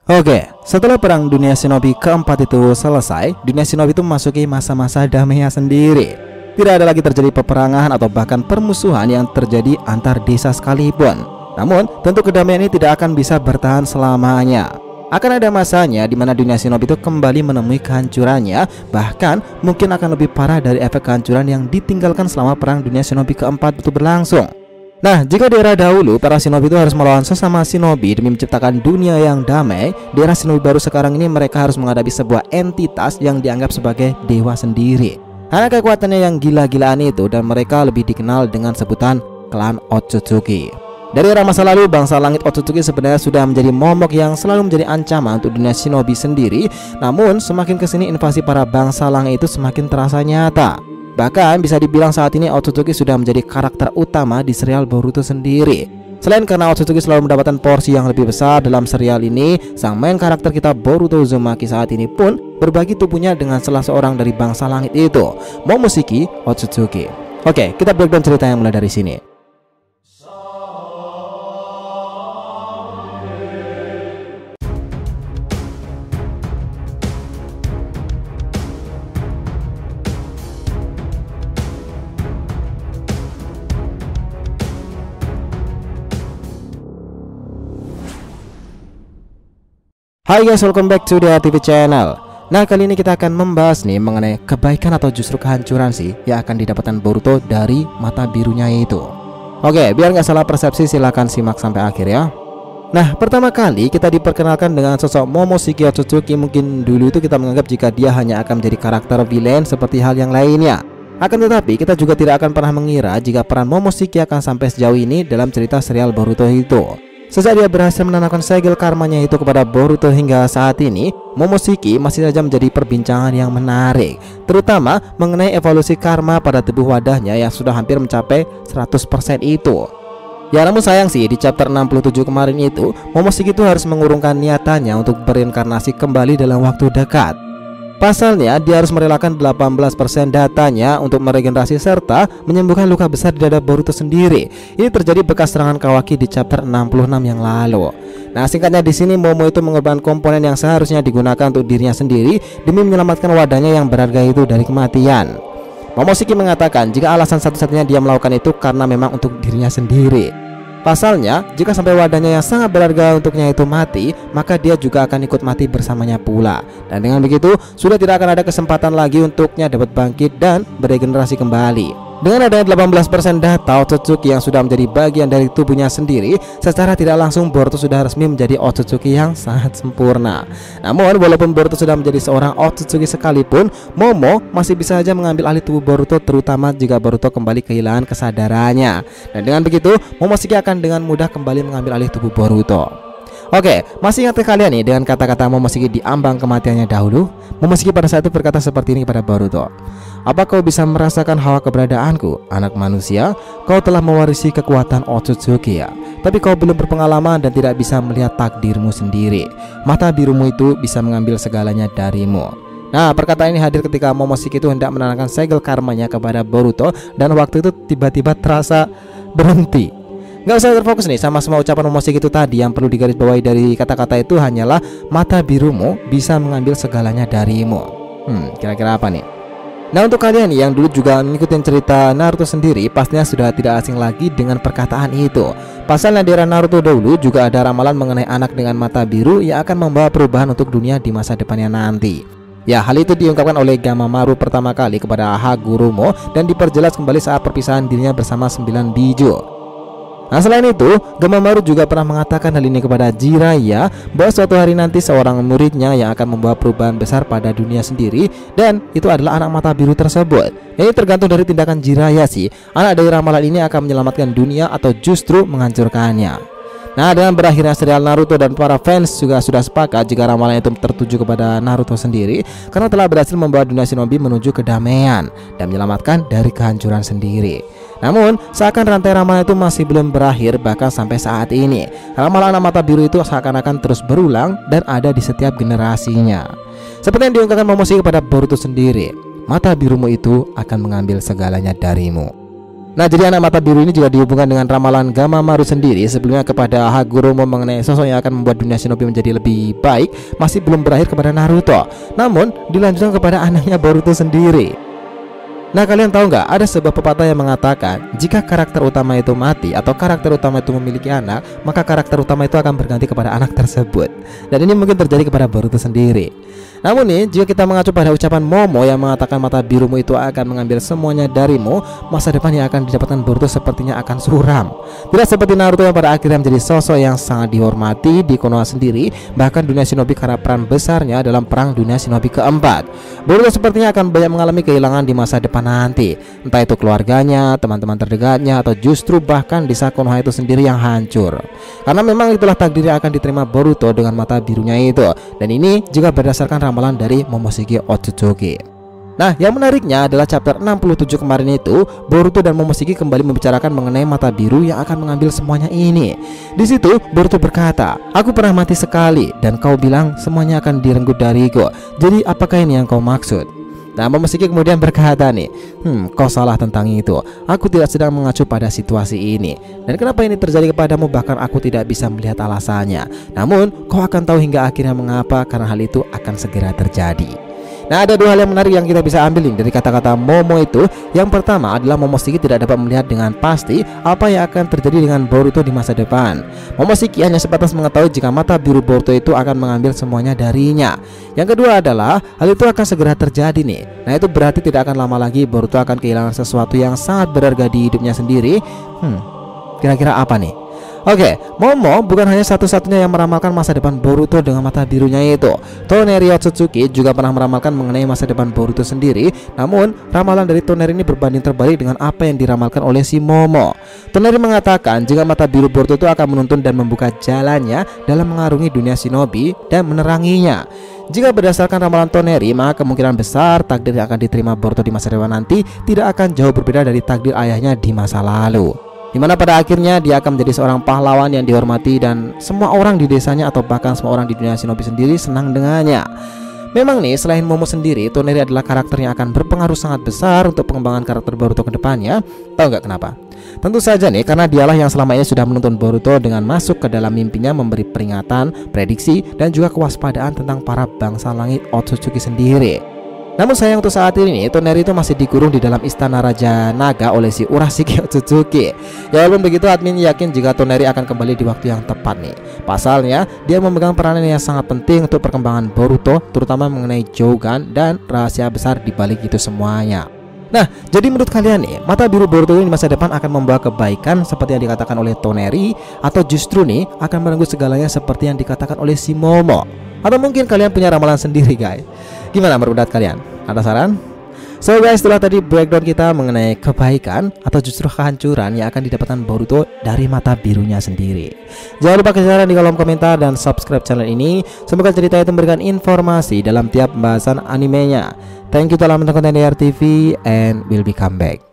Oke, setelah perang dunia shinobi keempat itu selesai, dunia shinobi itu memasuki masa-masa damainya sendiri. Tidak ada lagi terjadi peperangan atau bahkan permusuhan yang terjadi antar desa sekalipun. Namun, tentu kedamaian ini tidak akan bisa bertahan selamanya. Akan ada masanya di mana dunia shinobi itu kembali menemui kehancurannya, bahkan mungkin akan lebih parah dari efek kehancuran yang ditinggalkan selama perang dunia shinobi keempat itu berlangsung. Nah, jika di era dahulu para shinobi itu harus melawan sesama shinobi demi menciptakan dunia yang damai, di era shinobi baru sekarang ini mereka harus menghadapi sebuah entitas yang dianggap sebagai dewa sendiri. Karena kekuatannya yang gila-gilaan itu, dan mereka lebih dikenal dengan sebutan klan Otsutsuki. Dari era masa lalu, bangsa langit Otsutsuki sebenarnya sudah menjadi momok yang selalu menjadi ancaman untuk dunia shinobi sendiri. Namun semakin kesini invasi para bangsa langit itu semakin terasa nyata. Bahkan bisa dibilang saat ini Otsutsuki sudah menjadi karakter utama di serial Boruto sendiri. Selain karena Otsutsuki selalu mendapatkan porsi yang lebih besar dalam serial ini, sang main karakter kita Boruto Uzumaki saat ini pun berbagi tubuhnya dengan salah seorang dari bangsa langit itu, Momoshiki Otsutsuki. Oke, kita breakdown cerita yang mulai dari sini. Hai guys, welcome back to the TV channel. Nah, kali ini kita akan membahas nih mengenai kebaikan atau justru kehancuran sih yang akan didapatkan Boruto dari mata birunya itu. Oke, biar nggak salah persepsi silahkan simak sampai akhir ya. Nah, pertama kali kita diperkenalkan dengan sosok Momoshiki Otsutsuki. Mungkin dulu itu kita menganggap jika dia hanya akan menjadi karakter villain seperti hal yang lainnya. Akan tetapi kita juga tidak akan pernah mengira jika peran Momoshiki akan sampai sejauh ini dalam cerita serial Boruto itu. Sejak dia berhasil menanamkan segel karmanya itu kepada Boruto hingga saat ini, Momoshiki masih saja menjadi perbincangan yang menarik, terutama mengenai evolusi karma pada tubuh wadahnya yang sudah hampir mencapai 100% itu. Ya, namun sayang sih di chapter 67 kemarin itu, Momoshiki itu harus mengurungkan niatannya untuk berinkarnasi kembali dalam waktu dekat. Pasalnya, dia harus merelakan 18% datanya untuk meregenerasi serta menyembuhkan luka besar di dada Boruto sendiri. Ini terjadi bekas serangan Kawaki di chapter 66 yang lalu. Nah, singkatnya di sini Momo itu mengorbankan komponen yang seharusnya digunakan untuk dirinya sendiri demi menyelamatkan wadahnya yang berharga itu dari kematian. Momoshiki mengatakan jika alasan satu-satunya dia melakukan itu karena memang untuk dirinya sendiri. Pasalnya, jika sampai wadahnya yang sangat berharga untuknya itu mati, maka dia juga akan ikut mati bersamanya pula. Dan dengan begitu, sudah tidak akan ada kesempatan lagi untuknya dapat bangkit dan beregenerasi kembali. Dengan adanya 18% data Otsutsuki yang sudah menjadi bagian dari tubuhnya sendiri, secara tidak langsung Boruto sudah resmi menjadi Otsutsuki yang sangat sempurna. Namun walaupun Boruto sudah menjadi seorang Otsutsuki sekalipun, Momo masih bisa saja mengambil alih tubuh Boruto, terutama jika Boruto kembali kehilangan kesadarannya. Dan dengan begitu, Momoshiki akan dengan mudah kembali mengambil alih tubuh Boruto. Oke, masih ingat kalian nih dengan kata-kata Momoshiki di ambang kematiannya dahulu? Momoshiki pada saat itu berkata seperti ini kepada Boruto. Apa kau bisa merasakan hawa keberadaanku, anak manusia? Kau telah mewarisi kekuatan Otsutsuki ya, tapi kau belum berpengalaman dan tidak bisa melihat takdirmu sendiri. Mata birumu itu bisa mengambil segalanya darimu. Nah, perkataan ini hadir ketika Momoshiki itu hendak menanamkan segel karmanya kepada Boruto, dan waktu itu tiba-tiba terasa berhenti. Nggak usah terfokus nih sama semua ucapan Momoshiki itu tadi. Yang perlu digarisbawahi dari kata-kata itu hanyalah mata birumu bisa mengambil segalanya darimu. Kira-kira apa nih? Nah, untuk kalian yang dulu juga ngikutin cerita Naruto sendiri, pastinya sudah tidak asing lagi dengan perkataan itu. Pasalnya di era Naruto dahulu juga ada ramalan mengenai anak dengan mata biru yang akan membawa perubahan untuk dunia di masa depannya nanti. Ya, hal itu diungkapkan oleh Gamamaru pertama kali kepada Hagurumo dan diperjelas kembali saat perpisahan dirinya bersama 9 biju. Nah, selain itu, Gamamaru juga pernah mengatakan hal ini kepada Jiraiya, bahwa suatu hari nanti seorang muridnya yang akan membawa perubahan besar pada dunia sendiri, dan itu adalah anak mata biru tersebut. Ini tergantung dari tindakan Jiraiya sih, anak dari ramalan ini akan menyelamatkan dunia atau justru menghancurkannya. Nah, dengan berakhirnya serial Naruto dan para fans juga sudah sepakat jika ramalan itu tertuju kepada Naruto sendiri, karena telah berhasil membawa dunia shinobi menuju kedamaian dan menyelamatkan dari kehancuran sendiri. Namun, seakan rantai ramalan itu masih belum berakhir bahkan sampai saat ini. Ramalan anak mata biru itu seakan-akan terus berulang dan ada di setiap generasinya. Seperti yang diungkapkan Momoshiki kepada Boruto sendiri, mata birumu itu akan mengambil segalanya darimu. Nah, jadi anak mata biru ini juga dihubungkan dengan ramalan Gamamaru sendiri sebelumnya kepada Hagoromo mengenai sosok yang akan membuat dunia shinobi menjadi lebih baik masih belum berakhir kepada Naruto, namun dilanjutkan kepada anaknya Boruto sendiri. Nah, kalian tahu nggak, ada sebuah pepatah yang mengatakan jika karakter utama itu mati atau karakter utama itu memiliki anak, maka karakter utama itu akan berganti kepada anak tersebut. Dan ini mungkin terjadi kepada Boruto sendiri. Namun nih, jika kita mengacu pada ucapan Momo yang mengatakan mata birumu itu akan mengambil semuanya darimu, masa depan yang akan didapatkan Boruto sepertinya akan suram. Tidak seperti Naruto yang pada akhirnya menjadi sosok yang sangat dihormati di Konoha sendiri, bahkan dunia shinobi karena peran besarnya dalam perang dunia shinobi keempat. Boruto sepertinya akan banyak mengalami kehilangan di masa depan nanti, entah itu keluarganya, teman-teman terdekatnya, atau justru bahkan desa Konoha itu sendiri yang hancur. Karena memang itulah takdir yang akan diterima Boruto dengan mata birunya itu. Dan ini juga berdasarkan ramalan dari Momoshiki Otsutsuki. Nah, yang menariknya adalah chapter 67 kemarin itu Boruto dan Momoshiki kembali membicarakan mengenai mata biru yang akan mengambil semuanya ini. Di situ Boruto berkata, "Aku pernah mati sekali dan kau bilang semuanya akan direnggut dariku. Jadi apakah ini yang kau maksud?" Nah, Momoshiki kemudian berkata nih, kau salah tentang itu. Aku tidak sedang mengacu pada situasi ini. Dan kenapa ini terjadi kepadamu bahkan aku tidak bisa melihat alasannya. Namun, kau akan tahu hingga akhirnya mengapa, karena hal itu akan segera terjadi. Nah, ada dua hal yang menarik yang kita bisa ambil dari kata-kata Momo itu. Yang pertama adalah Momoshiki tidak dapat melihat dengan pasti apa yang akan terjadi dengan Boruto di masa depan. Momoshiki hanya sebatas mengetahui jika mata biru Boruto itu akan mengambil semuanya darinya. Yang kedua adalah hal itu akan segera terjadi nih. Nah, itu berarti tidak akan lama lagi Boruto akan kehilangan sesuatu yang sangat berharga di hidupnya sendiri. Kira-kira apa nih? Oke, Momo bukan hanya satu-satunya yang meramalkan masa depan Boruto dengan mata birunya itu. Toneri Otsutsuki juga pernah meramalkan mengenai masa depan Boruto sendiri. Namun, ramalan dari Toneri ini berbanding terbalik dengan apa yang diramalkan oleh si Momo. Toneri mengatakan jika mata biru Boruto itu akan menuntun dan membuka jalannya dalam mengarungi dunia shinobi dan meneranginya. Jika berdasarkan ramalan Toneri, maka kemungkinan besar takdir yang akan diterima Boruto di masa depan nanti tidak akan jauh berbeda dari takdir ayahnya di masa lalu, dimana pada akhirnya dia akan menjadi seorang pahlawan yang dihormati dan semua orang di desanya atau bahkan semua orang di dunia shinobi sendiri senang dengannya. Memang nih, selain Momo sendiri, Toneri adalah karakter yang akan berpengaruh sangat besar untuk pengembangan karakter Boruto ke depannya. Tahu nggak kenapa? Tentu saja nih, karena dialah yang selama ini sudah menuntun Boruto dengan masuk ke dalam mimpinya, memberi peringatan, prediksi, dan juga kewaspadaan tentang para bangsa langit Otsutsuki sendiri. Namun sayang untuk saat ini, Toneri itu masih dikurung di dalam istana Raja Naga oleh si Urashiki Otsutsuki. Ya, walaupun begitu, admin yakin jika Toneri akan kembali di waktu yang tepat nih. Pasalnya, dia memegang peranan yang sangat penting untuk perkembangan Boruto, terutama mengenai Jougan dan rahasia besar di balik itu semuanya. Nah, jadi menurut kalian nih, mata biru Boruto ini di masa depan akan membawa kebaikan seperti yang dikatakan oleh Toneri, atau justru nih akan merenggut segalanya seperti yang dikatakan oleh si Momo? Atau mungkin kalian punya ramalan sendiri, guys? Gimana menurut kalian? Ada saran? So guys, itulah tadi breakdown kita mengenai kebaikan atau justru kehancuran yang akan didapatkan Boruto dari mata birunya sendiri. Jangan lupa kasih saran di kolom komentar dan subscribe channel ini. Semoga cerita itu memberikan informasi dalam tiap pembahasan animenya. Thank you telah menonton TNDR TV and we'll be come back.